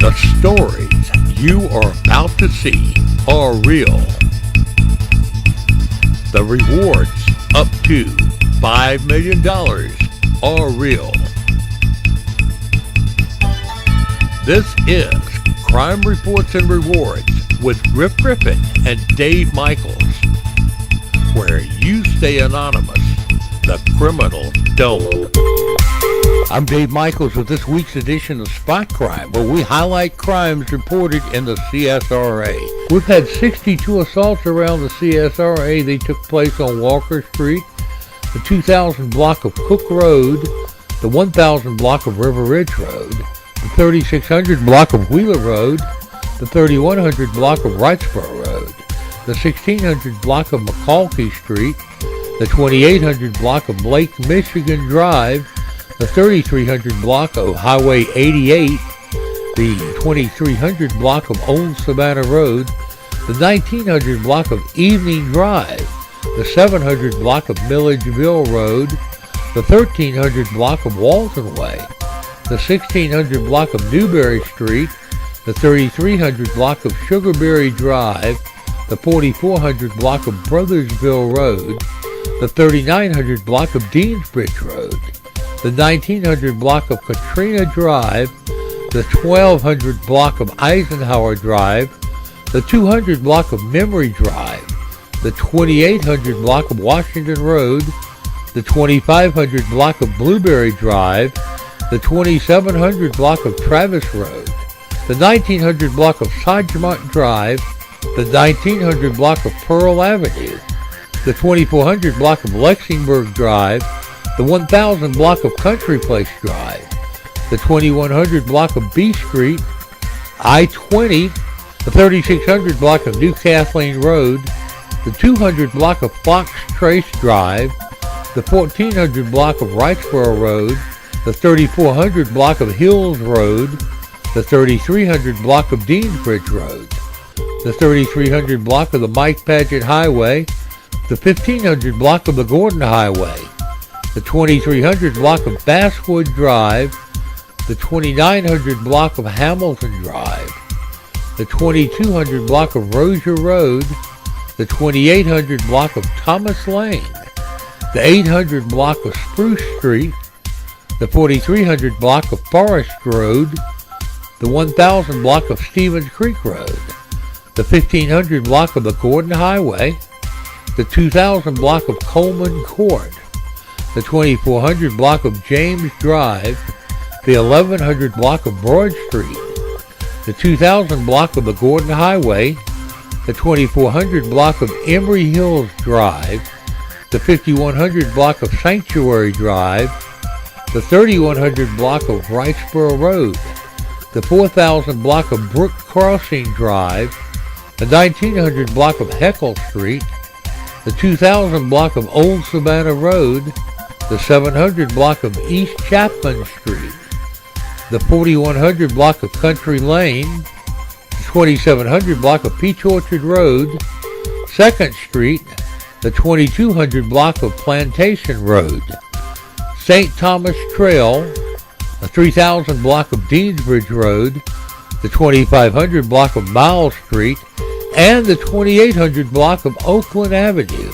The stories you are about to see are real. The rewards up to $5 million are real. This is Crime Reports and Rewards with Griff Griffin and Dave Michaels, where you stay anonymous, the criminals don't. I'm Dave Michaels with this week's edition of Spot Crime, where we highlight crimes reported in the CSRA. We've had 62 assaults around the CSRA. They took place on Walker Street, the 2000 block of Cook Road, the 1000 block of River Ridge Road, the 3600 block of Wheeler Road, the 3100 block of Wrightsboro Road, the 1600 block of McCalkey Street, the 2800 block of Lake Michigan Drive, the 3300 block of Highway 88, the 2300 block of Old Savannah Road, the 1900 block of Evening Drive, the 700 block of Milledgeville Road, the 1300 block of Walton Way, the 1600 block of Newberry Street, the 3300 block of Sugarberry Drive, the 4400 block of Brothersville Road, the 3900 block of Deansbridge Road, the 1900 block of Katrina Drive, the 1200 block of Eisenhower Drive, the 200 block of Memory Drive, the 2800 block of Washington Road, the 2500 block of Blueberry Drive, the 2700 block of Travis Road, the 1900 block of Sagemont Drive, the 1900 block of Pearl Avenue, the 2400 block of Lexingburg Drive, the 1000 block of Country Place Drive, the 2100 block of B Street, I-20, the 3600 block of New Kathleen Road, the 200 block of Fox Trace Drive, the 1400 block of Wrightsboro Road, the 3400 block of Hills Road, the 3300 block of Deansbridge Road, the 3300 block of the Mike Paget Highway, the 1500 block of the Gordon Highway, the 2300 block of Basswood Drive, the 2900 block of Hamilton Drive, the 2200 block of Rozier Road, the 2800 block of Thomas Lane, the 800 block of Spruce Street, the 4300 block of Forest Road, the 1000 block of Stevens Creek Road, the 1500 block of the Gordon Highway, the 2000 block of Coleman Court, the 2400 block of James Drive, the 1100 block of Broad Street, the 2000 block of the Gordon Highway, the 2400 block of Emory Hills Drive, the 5100 block of Sanctuary Drive, the 3100 block of Wrightsboro Road, the 4000 block of Brook Crossing Drive, the 1900 block of Heckle Street, the 2000 block of Old Savannah Road, the 700 block of East Chapman Street, the 4100 block of Country Lane, the 2700 block of Peach Orchard Road, 2nd Street, the 2200 block of Plantation Road, St. Thomas Trail, the 3000 block of Deansbridge Road, the 2500 block of Miles Street, and the 2800 block of Oakland Avenue.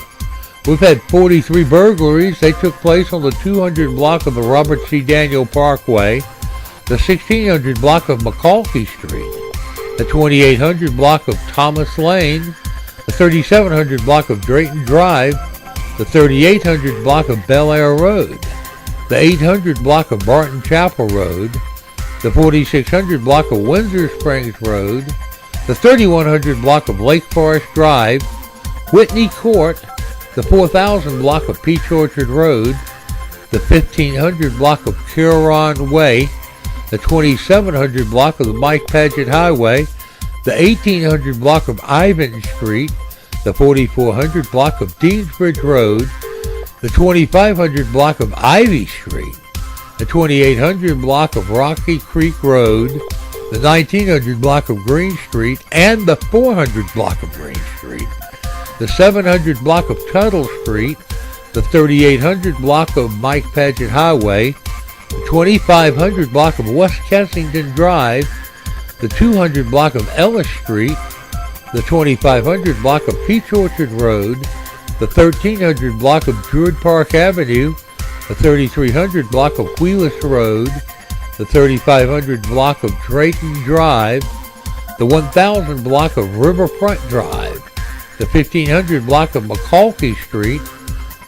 We've had 43 burglaries. They took place on the 200 block of the Robert C. Daniel Parkway, the 1600 block of McCalkey Street, the 2800 block of Thomas Lane, the 3700 block of Drayton Drive, the 3800 block of Bel Air Road, the 800 block of Barton Chapel Road, the 4600 block of Windsor Springs Road, the 3100 block of Lake Forest Drive, Whitney Court, the 4000 block of Peach Orchard Road, the 1500 block of Huron Way, the 2700 block of the Mike Paget Highway, the 1800 block of Ivan Street, the 4400 block of Deansbridge Road, the 2500 block of Ivy Street, the 2800 block of Rocky Creek Road, the 1900 block of Green Street, and the 400 block of Green Street, the 700 block of Tuttle Street, the 3800 block of Mike Paget Highway, the 2500 block of West Kensington Drive, the 200 block of Ellis Street, the 2500 block of Peach Orchard Road, the 1300 block of Druid Park Avenue, the 3300 block of Wheelus Road, the 3500 block of Drayton Drive, the 1000 block of Riverfront Drive, the 1500 block of McCalkey Street,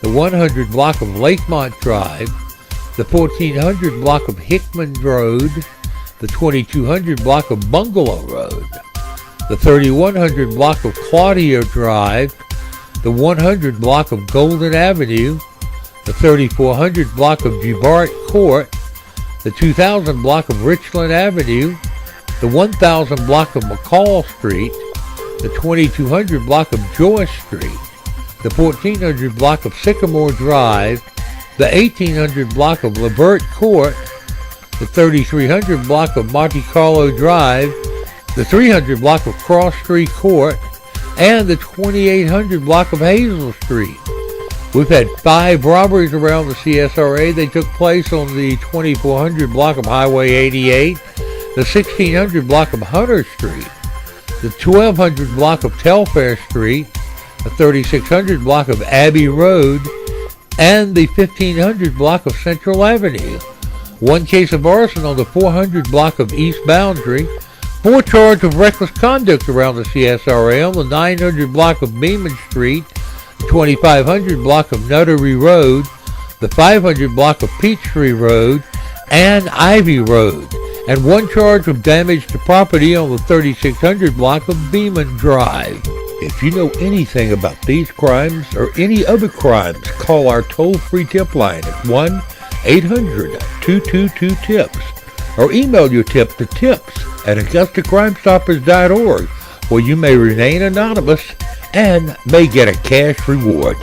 the 100 block of Lakemont Drive, the 1400 block of Hickman Road, the 2200 block of Bungalow Road, the 3100 block of Claudia Drive, the 100 block of Golden Avenue, the 3400 block of Gibart Court, the 2000 block of Richland Avenue, the 1000 block of McCall Street, the 2200 block of Joyce Street, the 1400 block of Sycamore Drive, the 1800 block of Levert Court, the 3300 block of Monte Carlo Drive, the 300 block of Cross Street Court, and the 2800 block of Hazel Street. We've had 5 robberies around the CSRA. They took place on the 2400 block of Highway 88, the 1600 block of Hunter Street, the 1200 block of Telfair Street, the 3600 block of Abbey Road, and the 1500 block of Central Avenue. 1 case of arson on the 400 block of East Boundary, 4 charges of reckless conduct around the CSRA on the 900 block of Beeman Street, the 2500 block of Nuttery Road, the 500 block of Peachtree Road, and Ivy Road, and 1 charge of damage to property on the 3600 block of Beeman Drive. If you know anything about these crimes or any other crimes, call our toll-free tip line at 1-800-222-TIPS or email your tip to tips@AugustaCrimeStoppers.org, where you may remain anonymous and may get a cash reward.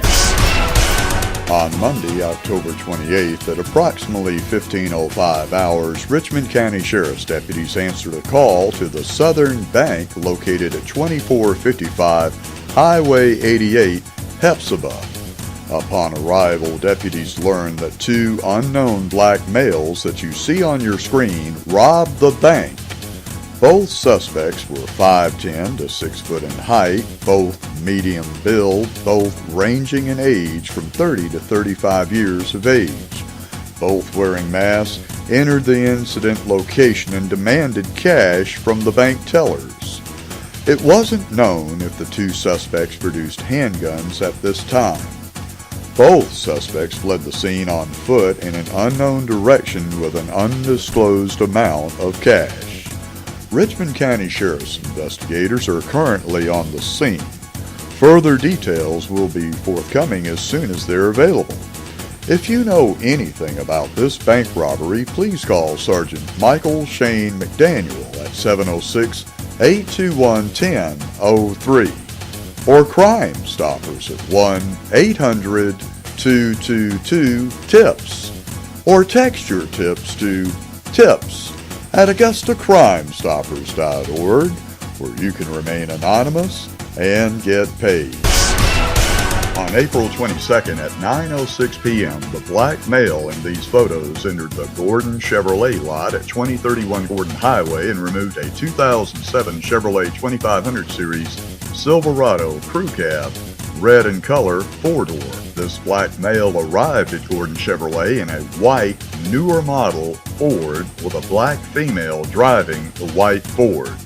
On Monday, October 28th, at approximately 15:05 hours, Richmond County Sheriff's deputies answered a call to the Southern Bank located at 2455 Highway 88, Hephzibah. Upon arrival, deputies learned that 2 unknown black males that you see on your screen robbed the bank. Both suspects were 5'10" to 6 foot in height, both medium build, both ranging in age from 30 to 35 years of age. Both wearing masks, entered the incident location and demanded cash from the bank tellers. It wasn't known if the 2 suspects produced handguns at this time. Both suspects fled the scene on foot in an unknown direction with an undisclosed amount of cash. Richmond County Sheriff's investigators are currently on the scene. Further details will be forthcoming as soon as they're available. If you know anything about this bank robbery, please call Sergeant Michael Shane McDaniel at 706-821-1003 or Crime Stoppers at 1-800-222-TIPS or text your tips to tips@AugustaCrimeStoppers.org, where you can remain anonymous and get paid. On April 22nd at 9:06 p.m., the black male in these photos entered the Gordon Chevrolet lot at 2031 Gordon Highway and removed a 2007 Chevrolet 2500 Series Silverado Crew Cab, red in color, 4-door. This black male arrived at Gordon Chevrolet in a white, newer model Ford with a black female driving the white Ford.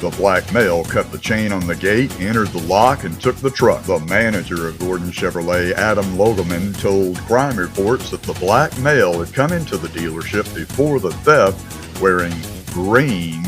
The black male cut the chain on the gate, entered the lock, and took the truck. The manager of Gordon Chevrolet, Adam Logeman, told Crime Reports that the black male had come into the dealership before the theft wearing green,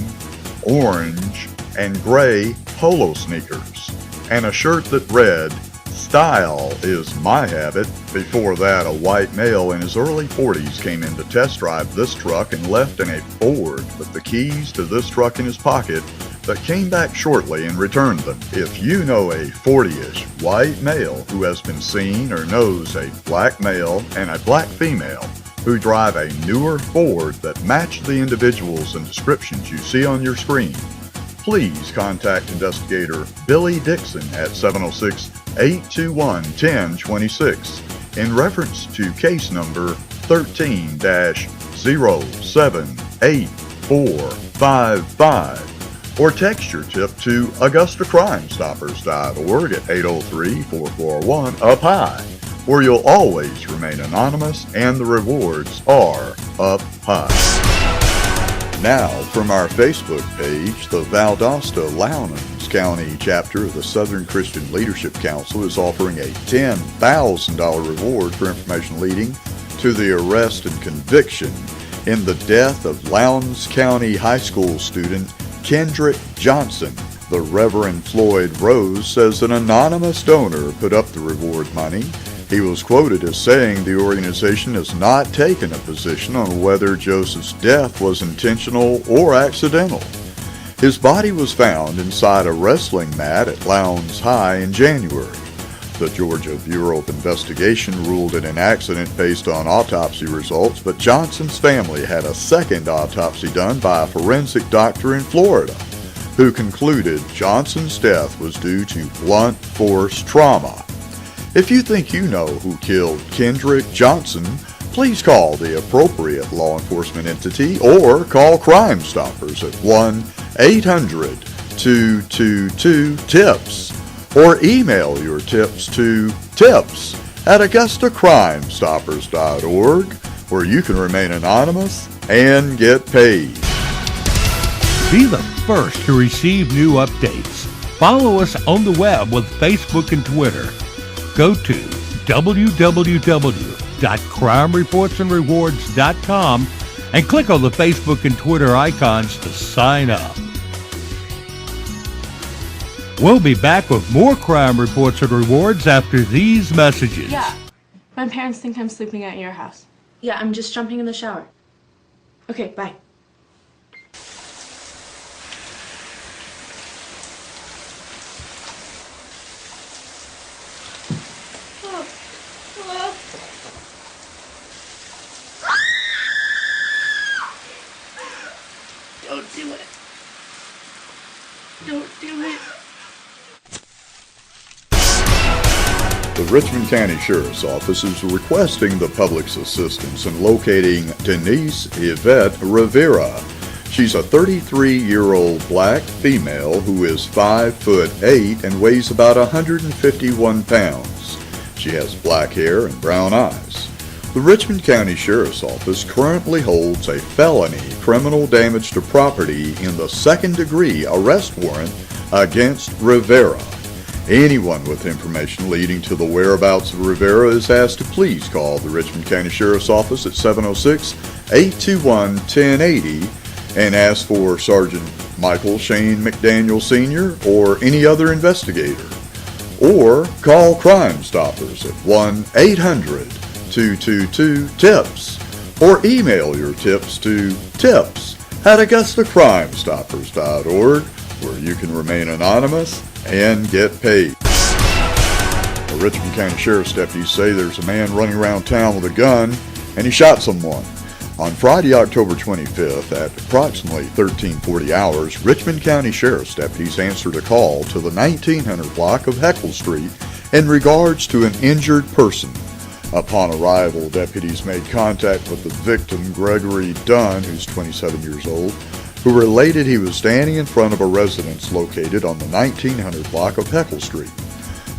orange, and gray polo sneakers and a shirt that read, "Style is my habit." Before that, a white male in his early 40s came in to test drive this truck and left in a Ford with the keys to this truck in his pocket, but came back shortly and returned them. If you know a 40-ish white male who has been seen or knows a black male and a black female who drive a newer Ford that match the individuals and descriptions you see on your screen, please contact investigator Billy Dixon at 706-821-1026 in reference to case number 13-078455. or text your tip to AugustaCrimeStoppers.org at 803-441-UP-HIGH, where you'll always remain anonymous and the rewards are up high. Now, from our Facebook page, the Valdosta Lowndes County chapter of the Southern Christian Leadership Council is offering a $10,000 reward for information leading to the arrest and conviction in the death of Lowndes County High School student Kendrick Johnson. The Reverend Floyd Rose says an anonymous donor put up the reward money. He was quoted as saying the organization has not taken a position on whether Joseph's death was intentional or accidental. His body was found inside a wrestling mat at Lowndes High in January. The Georgia Bureau of Investigation ruled it an accident based on autopsy results, but Johnson's family had a second autopsy done by a forensic doctor in Florida, who concluded Johnson's death was due to blunt force trauma. If you think you know who killed Kendrick Johnson, please call the appropriate law enforcement entity or call Crime Stoppers at 1-800-222-TIPS. Or email your tips to tips@AugustaCrimeStoppers.org, where you can remain anonymous and get paid. Be the first to receive new updates. Follow us on the web with Facebook and Twitter. Go to www.crimereportsandrewards.com and click on the Facebook and Twitter icons to sign up. We'll be back with more crime reports and rewards after these messages. Yeah, my parents think I'm sleeping at your house. Yeah, I'm just jumping in the shower. Okay, bye. Don't do it. Don't do it. The Richmond County Sheriff's Office is requesting the public's assistance in locating Denise Yvette Rivera. She's a 33-year-old black female who is 5'8" and weighs about 151 pounds. She has black hair and brown eyes. The Richmond County Sheriff's Office currently holds a felony criminal damage to property in the second-degree arrest warrant against Rivera. Anyone with information leading to the whereabouts of Rivera is asked to please call the Richmond County Sheriff's Office at 706-821-1080 and ask for Sergeant Michael Shane McDaniel Sr. or any other investigator. Or call Crime Stoppers at 1-800-222-TIPS or email your tips to tips@AugustaCrimeStoppers.org, where you can remain anonymous and get paid. The Richmond County Sheriff's deputies say there's a man running around town with a gun and he shot someone. On Friday, October 25th at approximately 1340 hours, Richmond County Sheriff's deputies answered a call to the 1900 block of Heckle Street in regards to an injured person. Upon arrival, deputies made contact with the victim, Gregory Dunn, who's 27 years old, who related he was standing in front of a residence located on the 1900 block of Heckle Street.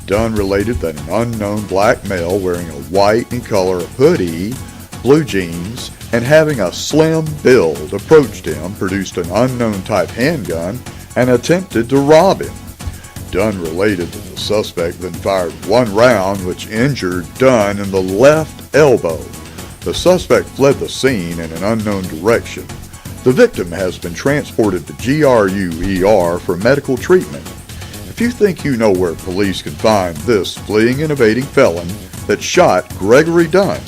Dunn related that an unknown black male wearing a white in color hoodie, blue jeans, and having a slim build approached him, produced an unknown type handgun, and attempted to rob him. Dunn related that the suspect then fired one round which injured Dunn in the left elbow. The suspect fled the scene in an unknown direction. The victim has been transported to GRU ER for medical treatment. If you think you know where police can find this fleeing and evading felon that shot Gregory Dunn,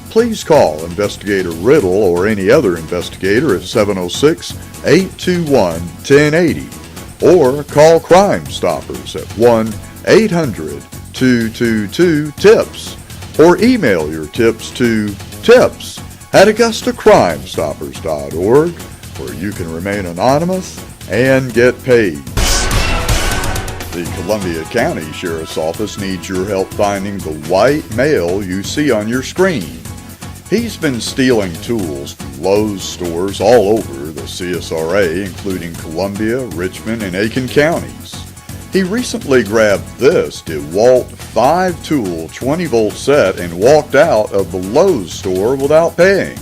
please call Investigator Riddle or any other investigator at 706-821-1080 or call Crime Stoppers at 1-800-222-TIPS or email your tips to tips@AugustaCrimeStoppers.org, where you can remain anonymous and get paid. The Columbia County Sheriff's Office needs your help finding the white male you see on your screen. He's been stealing tools from Lowe's stores all over the CSRA, including Columbia, Richmond, and Aiken counties. He recently grabbed this DeWalt 5-tool 20-volt set and walked out of the Lowe's store without paying.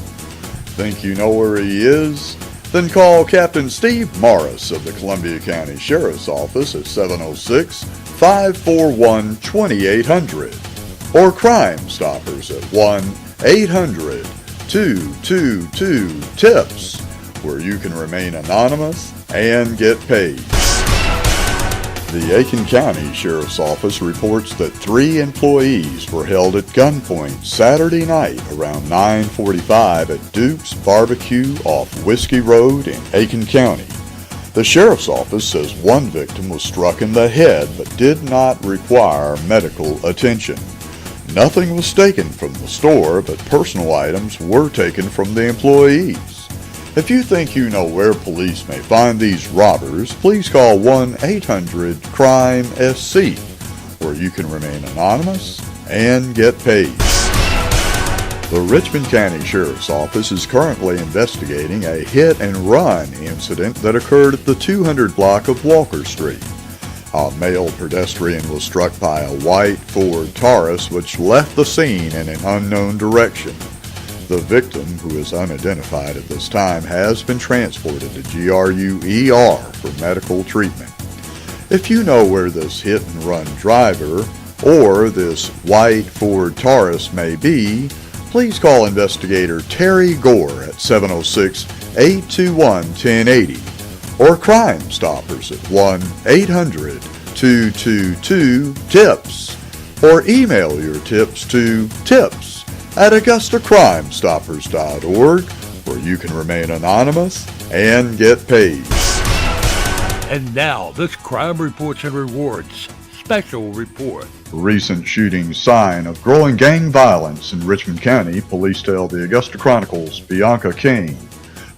Think you know where he is? Then call Captain Steve Morris of the Columbia County Sheriff's Office at 706-541-2800 or Crime Stoppers at 1-800-222-TIPS, where you can remain anonymous and get paid. The Aiken County Sheriff's Office reports that 3 employees were held at gunpoint Saturday night around 9:45 at Duke's Barbecue off Whiskey Road in Aiken County. The Sheriff's Office says one victim was struck in the head but did not require medical attention. Nothing was taken from the store, but personal items were taken from the employees. If you think you know where police may find these robbers, please call 1-800-CRIME-SC, where you can remain anonymous and get paid. The Richmond County Sheriff's Office is currently investigating a hit-and-run incident that occurred at the 200 block of Walker Street. A male pedestrian was struck by a white Ford Taurus which left the scene in an unknown direction. The victim, who is unidentified at this time, has been transported to GRU-ER for medical treatment. If you know where this hit-and-run driver or this white Ford Taurus may be, please call investigator Terry Gore at 706-821-1080 or Crime Stoppers at 1-800-222-TIPS or email your tips to tips@AugustaCrimeStoppers.org, where you can remain anonymous and get paid. And now, this Crime Reports and Rewards special report. Recent shootings sign of growing gang violence in Richmond County, police tell the Augusta Chronicle's Bianca King.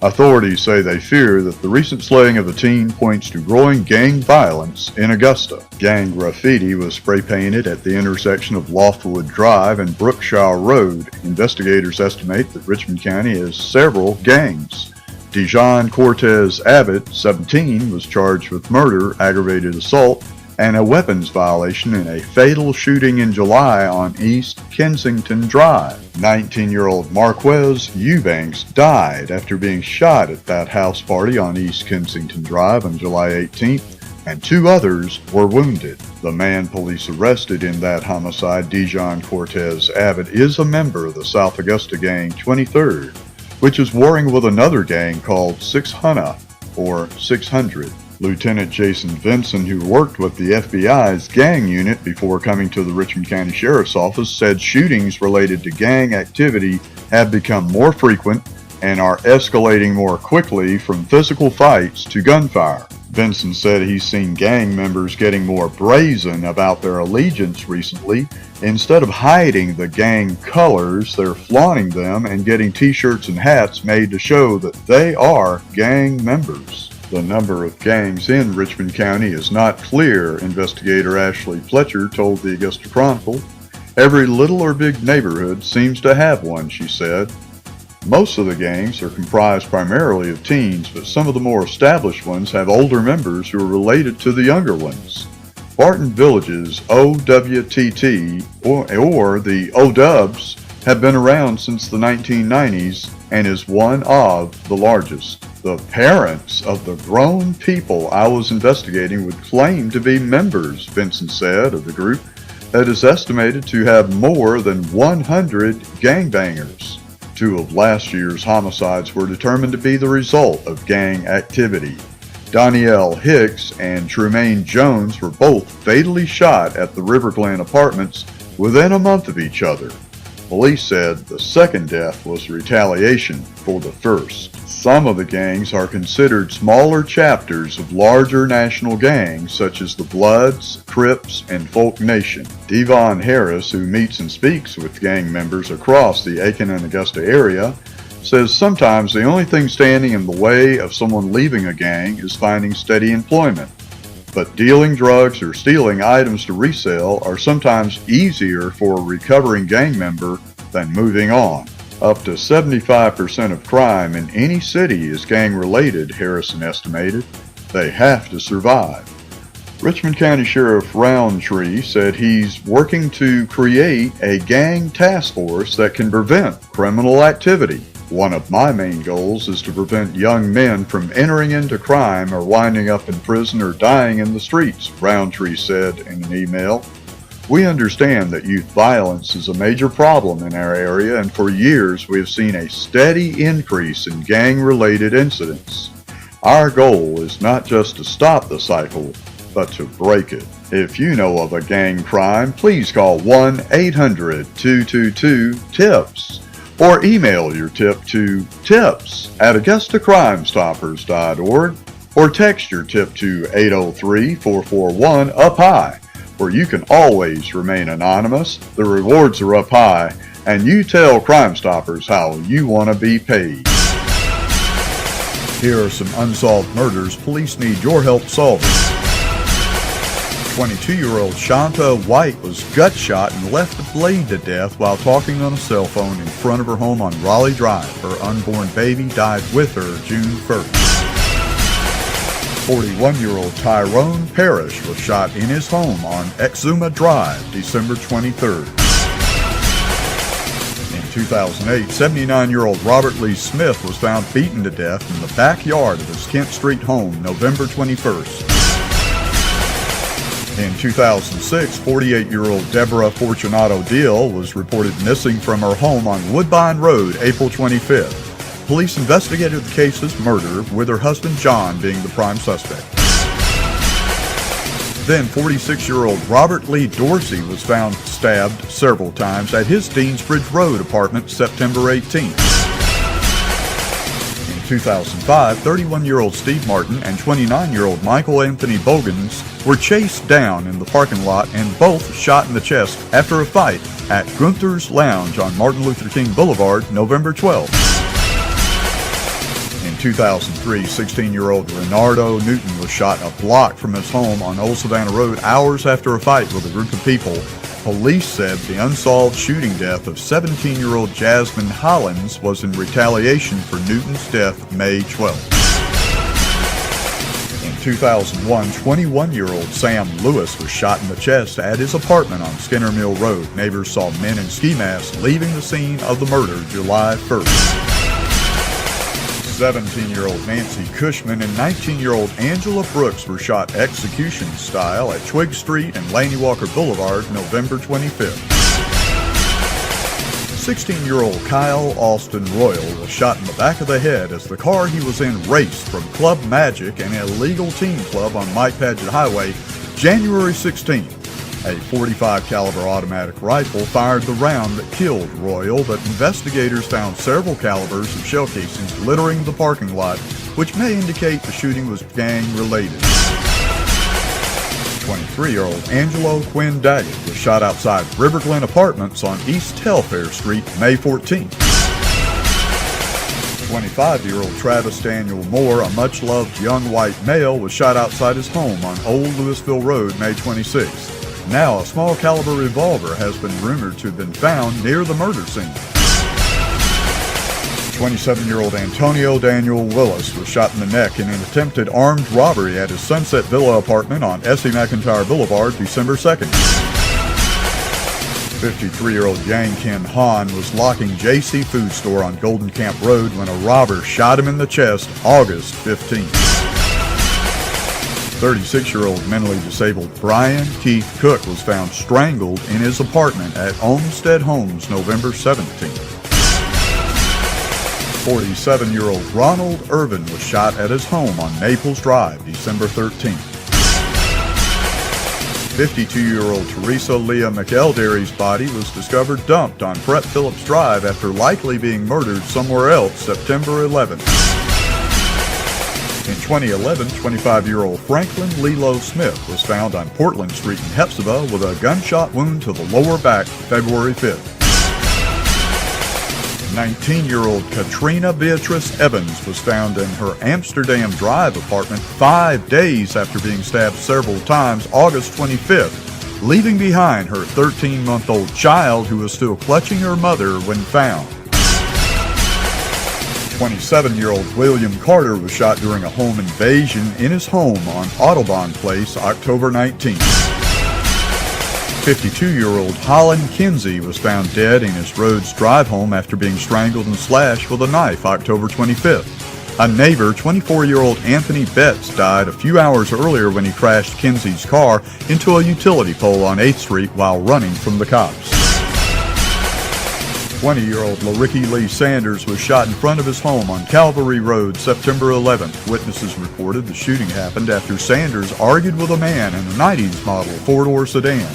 Authorities say they fear that the recent slaying of a teen points to growing gang violence in Augusta. Gang graffiti was spray-painted at the intersection of Loftwood Drive and Brookshire Road. Investigators estimate that Richmond County has several gangs. Dijon Cortez Abbott, 17, was charged with murder, aggravated assault, and a weapons violation in a fatal shooting in July on East Kensington Drive. 19-year-old Marquez Eubanks died after being shot at that house party on East Kensington Drive on July 18th, and 2 others were wounded. The man police arrested in that homicide, Dijon Cortez Abbott, is a member of the South Augusta gang 23rd, which is warring with another gang called 600 or 600. Lieutenant Jason Vinson, who worked with the FBI's gang unit before coming to the Richmond County Sheriff's Office, said shootings related to gang activity have become more frequent and are escalating more quickly from physical fights to gunfire. Vinson said he's seen gang members getting more brazen about their allegiance recently. Instead of hiding the gang colors, they're flaunting them and getting t-shirts and hats made to show that they are gang members. The number of gangs in Richmond County is not clear, investigator Ashley Fletcher told the Augusta Chronicle. Every little or big neighborhood seems to have one, she said. Most of the gangs are comprised primarily of teens, but some of the more established ones have older members who are related to the younger ones. Barton Village's OWTT, or the O-Dubs, have been around since the 1990s and is one of the largest. The parents of the grown people I was investigating would claim to be members, Vincent said, of the group that is estimated to have more than 100 gangbangers. 2 of last year's homicides were determined to be the result of gang activity. Danielle Hicks and Tremaine Jones were both fatally shot at the River Glen apartments within a month of each other. Police said the second death was retaliation for the first. Some of the gangs are considered smaller chapters of larger national gangs such as the Bloods, Crips, and Folk Nation. Devon Harris, who meets and speaks with gang members across the Aiken and Augusta area, says sometimes the only thing standing in the way of someone leaving a gang is finding steady employment. But dealing drugs or stealing items to resell are sometimes easier for a recovering gang member than moving on. Up to 75% of crime in any city is gang-related, Harrison estimated. They have to survive. Richmond County Sheriff Roundtree said he's working to create a gang task force that can prevent criminal activity. One of my main goals is to prevent young men from entering into crime or winding up in prison or dying in the streets, Roundtree said in an email. We understand that youth violence is a major problem in our area, and for years we have seen a steady increase in gang-related incidents. Our goal is not just to stop the cycle, but to break it. If you know of a gang crime, please call 1-800-222-TIPS or email your tip to tips@AugustaCrimeStoppers.org or text your tip to 803-441-UP-HIGH, where you can always remain anonymous, the rewards are up high, and you tell Crime Stoppers how you want to be paid. Here are some unsolved murders police need your help solving. 22-year-old Shanta White was gut shot and left to bleed to death while talking on a cell phone in front of her home on Raleigh Drive. Her unborn baby died with her June 1st. 41-year-old Tyrone Parrish was shot in his home on Exuma Drive, December 23rd. In 2008, 79-year-old Robert Lee Smith was found beaten to death in the backyard of his Kent Street home, November 21st. In 2006, 48-year-old Deborah Fortunato Deal was reported missing from her home on Woodbine Road, April 25th. Police investigated the case as murder, with her husband John being the prime suspect. Then 46-year-old Robert Lee Dorsey was found stabbed several times at his Deansbridge Road apartment September 18th. In 2005, 31-year-old Steve Martin and 29-year-old Michael Anthony Bogans were chased down in the parking lot and both shot in the chest after a fight at Gunther's Lounge on Martin Luther King Boulevard, November 12th. In 2003, 16-year-old Renardo Newton was shot a block from his home on Old Savannah Road hours after a fight with a group of people. Police said the unsolved shooting death of 17-year-old Jasmine Hollins was in retaliation for Newton's death May 12th. In 2001, 21-year-old Sam Lewis was shot in the chest at his apartment on Skinner Mill Road. Neighbors saw men in ski masks leaving the scene of the murder July 1st. 17-year-old Nancy Cushman and 19-year-old Angela Brooks were shot execution style at Twig Street and Laney Walker Boulevard, November 25th. 16-year-old Kyle Austin Royal was shot in the back of the head as the car he was in raced from Club Magic, an illegal teen club on Mike Padgett Highway, January 16th. A .45 caliber automatic rifle fired the round that killed Royal, but investigators found several calibers of shell casings littering the parking lot, which may indicate the shooting was gang-related. 23-year-old Angelo Quinn Daggett was shot outside River Glen Apartments on East Telfair Street, May 14th. 25-year-old Travis Daniel Moore, a much-loved young white male, was shot outside his home on Old Louisville Road, May 26th. Now, a small caliber revolver has been rumored to have been found near the murder scene. 27-year-old Antonio Daniel Willis was shot in the neck in an attempted armed robbery at his Sunset Villa apartment on S.E. McIntyre Boulevard, December 2nd. 53-year-old Yang Ken Han was locking J.C. Food Store on Golden Camp Road when a robber shot him in the chest August 15th. 36-year-old mentally disabled Brian Keith Cook was found strangled in his apartment at Olmsted Homes, November 17th. 47-year-old Ronald Irvin was shot at his home on Naples Drive, December 13th. 52-year-old Teresa Leah McElderry's body was discovered dumped on Brett Phillips Drive after likely being murdered somewhere else September 11th. In 2011, 25-year-old Franklin Lilo Smith was found on Portland Street in Hepzibah with a gunshot wound to the lower back February 5th. 19-year-old Katrina Beatrice Evans was found in her Amsterdam Drive apartment 5 days after being stabbed several times August 25th, leaving behind her 13-month-old child who was still clutching her mother when found. 27-year-old William Carter was shot during a home invasion in his home on Audubon Place, October 19th. 52-year-old Holland Kinsey was found dead in his Rhodes drive home after being strangled and slashed with a knife October 25th. A neighbor, 24-year-old Anthony Betts, died a few hours earlier when he crashed Kinsey's car into a utility pole on 8th Street while running from the cops. 20-year-old LaRicky Lee Sanders was shot in front of his home on Calvary Road September 11th. Witnesses reported the shooting happened after Sanders argued with a man in a 90s model four-door sedan.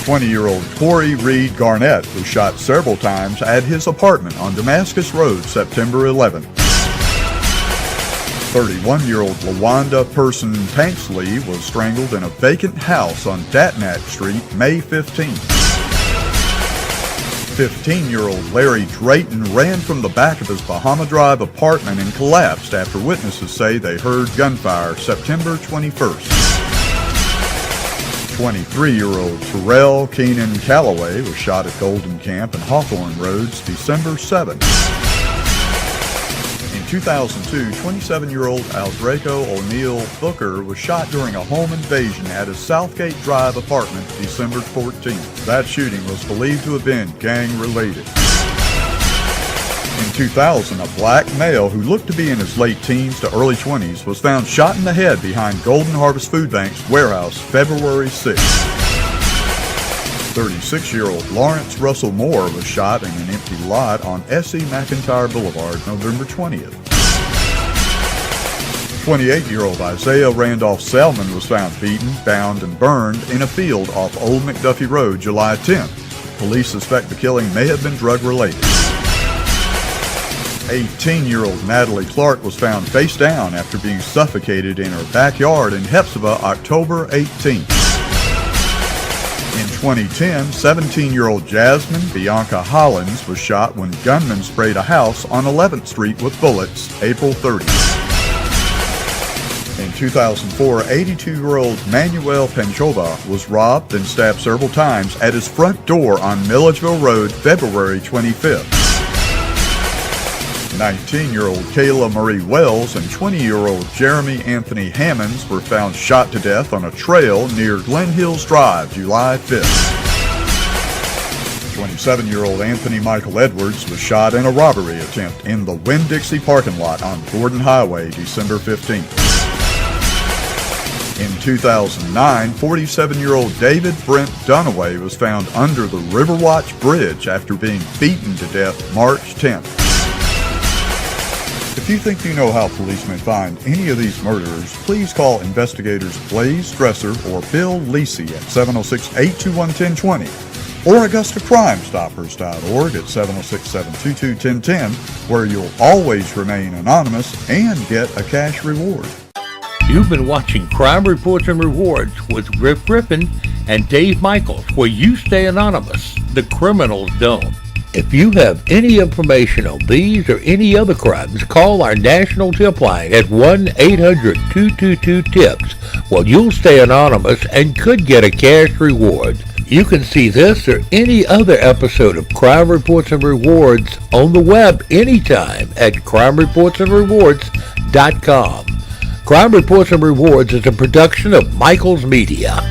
20-year-old Corey Reed Garnett was shot several times at his apartment on Damascus Road September 11th. 31-year-old LaWanda Person Tanksley was strangled in a vacant house on Datnack Street May 15th. 15-year-old Larry Drayton ran from the back of his Bahama Drive apartment and collapsed after witnesses say they heard gunfire September 21st. 23-year-old Terrell Keenan Calloway was shot at Golden Camp and Hawthorne Roads December 7th. In 2002, 27-year-old Aldraco O'Neill Booker was shot during a home invasion at his Southgate Drive apartment December 14th. That shooting was believed to have been gang-related. In 2000, a black male who looked to be in his late teens to early 20s was found shot in the head behind Golden Harvest Food Bank's warehouse February 6th. 36-year-old Lawrence Russell Moore was shot in an empty lot on S.E. McIntyre Boulevard November 20th. 28-year-old Isaiah Randolph Selman was found beaten, bound, and burned in a field off Old McDuffie Road July 10th. Police suspect the killing may have been drug-related. 18-year-old Natalie Clark was found face down after being suffocated in her backyard in Hepzibah October 18th. In 2010, 17-year-old Jasmine Bianca Hollins was shot when gunmen sprayed a house on 11th Street with bullets April 30th. In 2004, 82-year-old Manuel Penchova was robbed and stabbed several times at his front door on Milledgeville Road February 25th. 19-year-old Kayla Marie Wells and 20-year-old Jeremy Anthony Hammonds were found shot to death on a trail near Glen Hills Drive, July 5th. 27-year-old Anthony Michael Edwards was shot in a robbery attempt in the Winn-Dixie parking lot on Gordon Highway, December 15th. In 2009, 47-year-old David Brent Dunaway was found under the Riverwatch Bridge after being beaten to death March 10th. If you think you know how police may find any of these murderers, please call investigators Blaze Dresser or Bill Lisi at 706-821-1020 or AugustaCrimeStoppers.org at 706-722-1010, where you'll always remain anonymous and get a cash reward. You've been watching Crime Reports and Rewards with Griff Griffin and Dave Michaels, where you stay anonymous. The criminals don't. If you have any information on these or any other crimes, call our national tip line at 1-800-222-TIPS. Well, you'll stay anonymous and could get a cash reward. You can see this or any other episode of Crime Reports and Rewards on the web anytime at crimereportsandrewards.com. Crime Reports and Rewards is a production of Michaels Media.